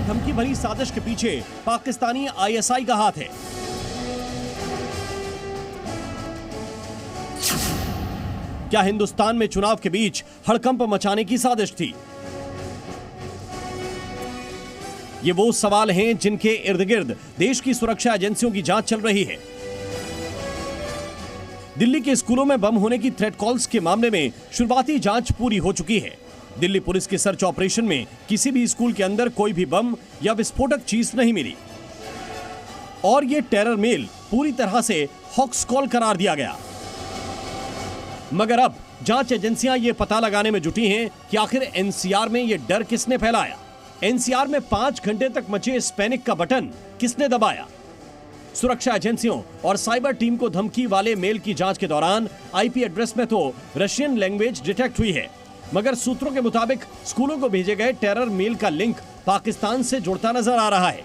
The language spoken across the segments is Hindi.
धमकी भरी साजिश के पीछे पाकिस्तानी ISI का हाथ है। क्या हिंदुस्तान में चुनाव के बीच हड़कंप मचाने की साजिश थी? ये वो सवाल हैं जिनके इर्द गिर्द देश की सुरक्षा एजेंसियों की जांच चल रही है। दिल्ली के स्कूलों में बम होने की थ्रेट कॉल्स के मामले में शुरुआती जांच पूरी हो चुकी है। दिल्ली पुलिस के सर्च ऑपरेशन में किसी भी स्कूल के अंदर कोई भी बम या विस्फोटक चीज नहीं मिली और यह टेरर मेल पूरी तरह से हॉक्स कॉल करार दिया गया। मगर अब जांच एजेंसियां यह पता लगाने में जुटी हैं कि आखिर NCR में यह डर किसने फैलाया। NCR में 5 घंटे तक मचे इस पैनिक का बटन किसने दबाया। सुरक्षा एजेंसियों और साइबर टीम को धमकी वाले मेल की जांच के दौरान IP एड्रेस में तो रशियन लैंग्वेज डिटेक्ट हुई है, मगर सूत्रों के मुताबिक स्कूलों को भेजे गए टेरर मेल का लिंक पाकिस्तान से जुड़ता नजर आ रहा है।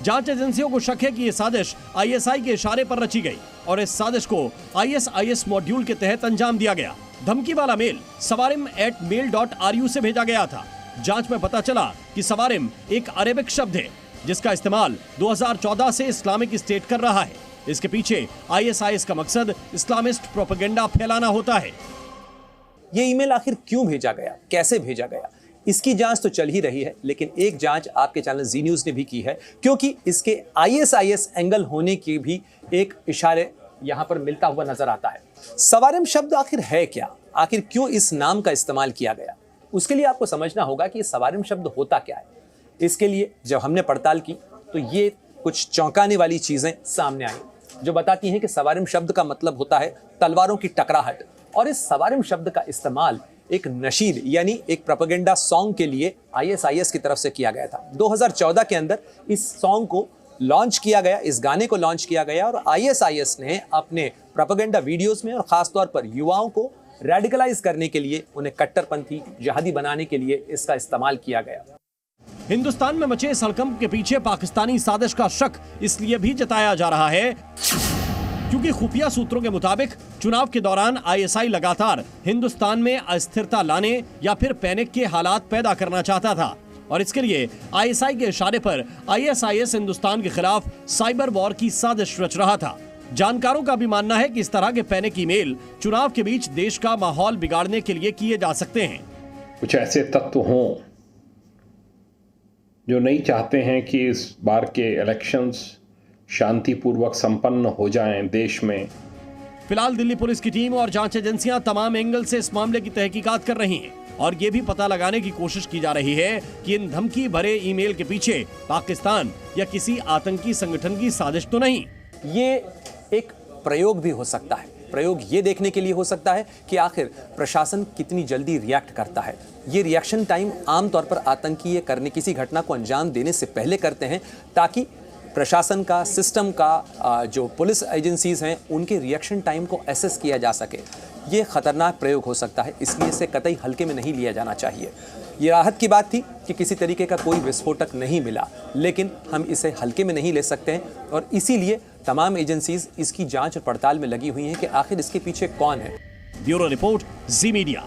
जांच एजेंसियों को शक है कि यह साजिश ISI के इशारे पर रची गई और इस साजिश को ISIS मॉड्यूल के तहत अंजाम दिया गया। धमकी वाला मेल sawarim@mail.ru से भेजा गया था। जांच में पता चला कि सवारिम एक अरेबिक शब्द है जिसका इस्तेमाल 2014 से इस्लामिक स्टेट कर रहा है। इसके पीछे ISIS का मकसद इस्लामिस्ट प्रोपेगेंडा फैलाना होता है। ये ईमेल आखिर क्यों भेजा गया, कैसे भेजा गया, इसकी जांच तो चल ही रही है, लेकिन एक जांच आपके चैनल जी न्यूज ने भी की है, क्योंकि इसके ISIS एंगल होने की भी एक इशारे यहां पर मिलता हुआ नजर आता है। सवारिम शब्द आखिर है क्या, आखिर क्यों इस नाम का इस्तेमाल किया गया, उसके लिए आपको समझना होगा कि सवारिम शब्द होता क्या है। इसके लिए जब हमने पड़ताल की तो ये कुछ चौंकाने वाली चीजें सामने आई जो बताती हैं कि सवारिम शब्द का मतलब होता है तलवारों की टकराहट, और इस सवारिम शब्द का इस्तेमाल एक नशीद यानी एक प्रोपेगेंडा सॉन्ग के लिए ISIS की तरफ से किया गया था। 2014 के अंदर इस सॉन्ग को लॉन्च किया गया, इस गाने को लॉन्च किया गया और ISIS ने अपने प्रोपेगेंडा वीडियोस में और खासतौर पर युवाओं को रेडिकलाइज करने के लिए, उन्हें कट्टरपंथी जिहादी बनाने के लिए इसका इस्तेमाल किया गया। हिंदुस्तान में मचे इस हड़कंप के पीछे पाकिस्तानी साजिश का शक इसलिए भी जताया जा रहा है क्योंकि खुफिया सूत्रों के मुताबिक चुनाव के दौरान ISI लगातार हिंदुस्तान में अस्थिरता लाने या फिर पैनिक के हालात पैदा करना चाहता था और इसके लिए ISI के इशारे पर ISIS हिंदुस्तान के खिलाफ साइबर वॉर की साजिश रच रहा था। जानकारों का भी मानना है कि इस तरह के पैनिक ईमेल चुनाव के बीच देश का माहौल बिगाड़ने के लिए किए जा सकते हैं। कुछ ऐसे तत्व हों जो नहीं चाहते हैं कि इस बार के इलेक्शंस शांतिपूर्वक संपन्न हो जाएं देश में। फिलहाल दिल्ली पुलिस की टीम और जांच एजेंसियां तमाम एंगल से इस मामले की तहकीकात कर रही हैं और ये भी पता लगाने की कोशिश की जा रही है कि इन धमकी भरे ईमेल के पीछे पाकिस्तान या किसी आतंकी संगठन की साजिश तो नहीं। ये एक प्रयोग भी हो सकता है। प्रयोग ये देखने के लिए हो सकता है कि आखिर प्रशासन कितनी जल्दी रिएक्ट करता है। ये रिएक्शन टाइम आमतौर पर आतंकी ये करने किसी घटना को अंजाम देने से पहले करते हैं ताकि प्रशासन का, सिस्टम का, जो पुलिस एजेंसीज हैं उनके रिएक्शन टाइम को एसेस किया जा सके। ये खतरनाक प्रयोग हो सकता है, इसलिए इसे कतई हल्के में नहीं लिया जाना चाहिए। ये राहत की बात थी कि किसी तरीके का कोई विस्फोटक नहीं मिला, लेकिन हम इसे हल्के में नहीं ले सकते हैं और इसीलिए तमाम एजेंसीज इसकी जांच और पड़ताल में लगी हुई हैं कि आखिर इसके पीछे कौन है। ब्यूरो रिपोर्ट, जी मीडिया।